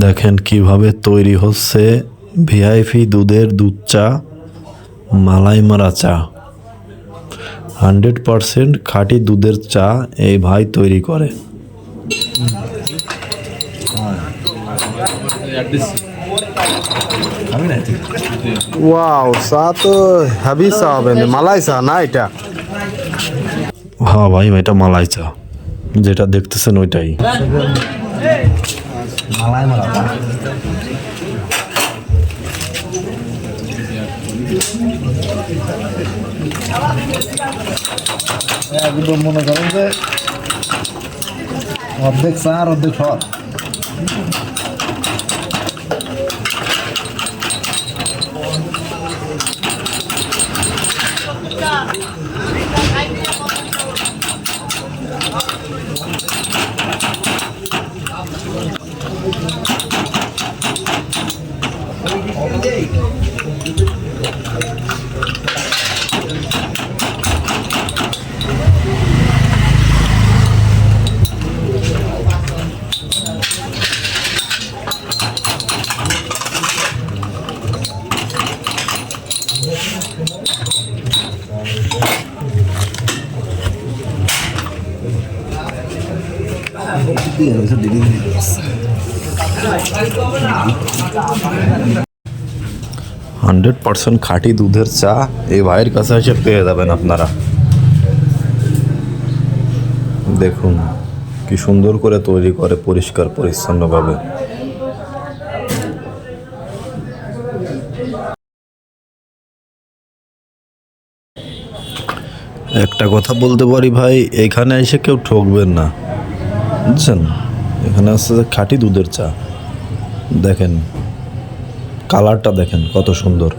দেখেন কিভাবে তৈরি হচ্ছে ভিআইপি দুধের দুধ চা, মালাই মারা চা। 100% খাঁটি দুধের চা এই ভাই তৈরি করে। ওয়াও, চা তো হেভি চা হবে, মালাই চা না এটা? হ্যাঁ ভাই, এটা মালাই চা, যেটা দেখতেছেন ওইটাই। মালাই মারা চা। একদম মনে করেন যে অর্ধেক চা আর অর্ধেক সব। হান্ড্রেড পার্সেন্ট খাঁটি দুধের চা এই ভাইয়ের কাছে এসে পেয়ে যাবেন আপনারা। দেখুন কি সুন্দর করে তৈরি করে, পরিষ্কার পরিচ্ছন্নভাবে। একটা কথা বলতে পারি ভাই, এখানে এসে কেউ ঠকবেন না, বুঝছেন? এখানে আসছে যে খাঁটি দুধের চা। দেখেন কালারটা, দেখেন কত সুন্দর।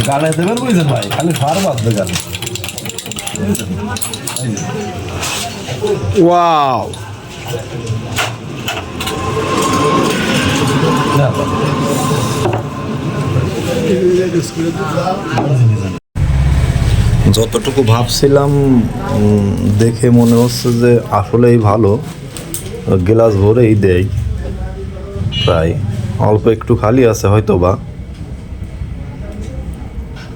গালে দেবেন বুঝছেন ভাই, খালি সার বাঁধবে গালে। ওয়াও, যতটুকু ভাবছিলাম দেখে মনে হচ্ছে যে আসলেই ভালো। গ্লাস ভরেই দেয়, প্রায় অল্প একটু খালি আছে হয়তো বা,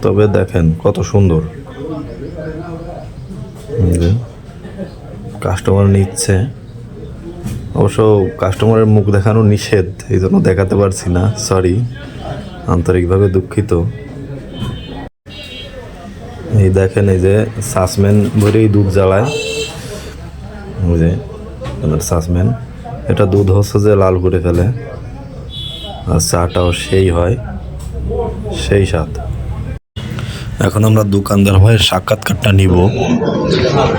তবে দেখেন কত সুন্দর। কাস্টমার নিচ্ছে, অবশ্য কাস্টমারের মুখ দেখানো নিষেধ, এই জন্য দেখাতে পারছি না, সরি, আন্তরিকভাবে দুঃখিত। এই দেখেন, এই যে সাসম্যান ভরেই দুধ জ্বালায়, ওই যে সাসম্যান, এটা দুধ হচ্ছে যে লাল করে ফেলে, আর চাটাও সেই হয়, সেই স্বাদ। এখন আমরা দোকানদার ভাইয়ের সাক্ষাৎকারটা নিব।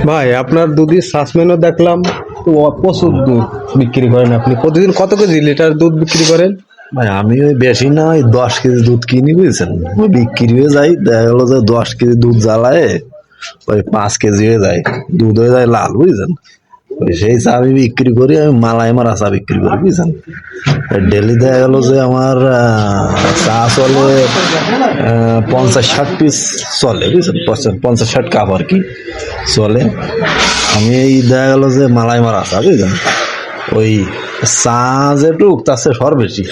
ভাই আপনার দুধের সাসমেনও দেখলাম তো, প্রচুর দুধ বিক্রি করেন আপনি। প্রতিদিন কত কেজি লিটার দুধ বিক্রি করেন? ভাই আমি ওই বেশি না, ওই 10 কেজি দুধ কিনি, বুঝছেন? ওই বিক্রি হয়ে যায়, দেখা গেলো যে 10 কেজি দুধ জ্বালায় ওই 5 কেজি হয়ে যায়, দুধ হয়ে যায় লাল, বুঝছেন? ওই সেই চা আমি বিক্রি করি, আমি মালাই মারা চা বিক্রি করি, বুঝছেন? ডেলি দেখা গেলো যে আমার চা চলে 50-60 পিস চলে, বুঝছেন? 50-60 কাপ আর কি চলে। আমি এই দেখা গেলো যে মালাই মারা চা, বুঝছেন? ওই চা যেটুক তার চেয়ে সর বেশি,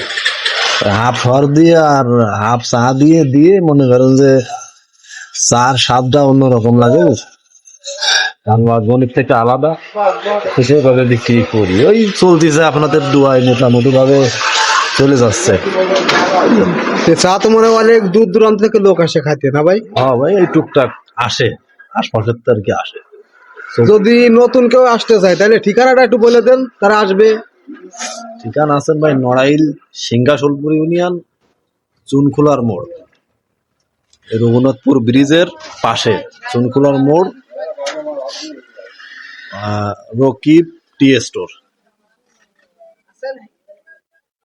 হাফ সর দিয়ে আর হাফ চা দিয়ে দিয়ে মনে করেন যে চার স্বাদটা অন্যরকম লাগে, গণিত থেকে আলাদা, সেভাবে বিক্রি করি। ওই চলতেছে আপনাদের দুয়ায়, মোটামুটি ভাবে চলে যাচ্ছে। চা তো মনে হয় অনেক দূর দূরান্ত থেকে লোক আসে খাইতে, না ভাই? হ্যাঁ ভাই, এই টুকটাক আসে, আশপাশের তো আর কি আসে। যদি নতুন কেউ আসতে চায় তাহলে ঠিকানাটা একটু বলে দেন, তারা আসবে। ঠিকানা আছেন ভাই নড়াইল সিংহাসলপুর ইউনিয়ন, চুনখোলার মোড়, রঘুনাথপুর ব্রিজের পাশে চুনখোলার মোড়, রকিব টি স্টোর।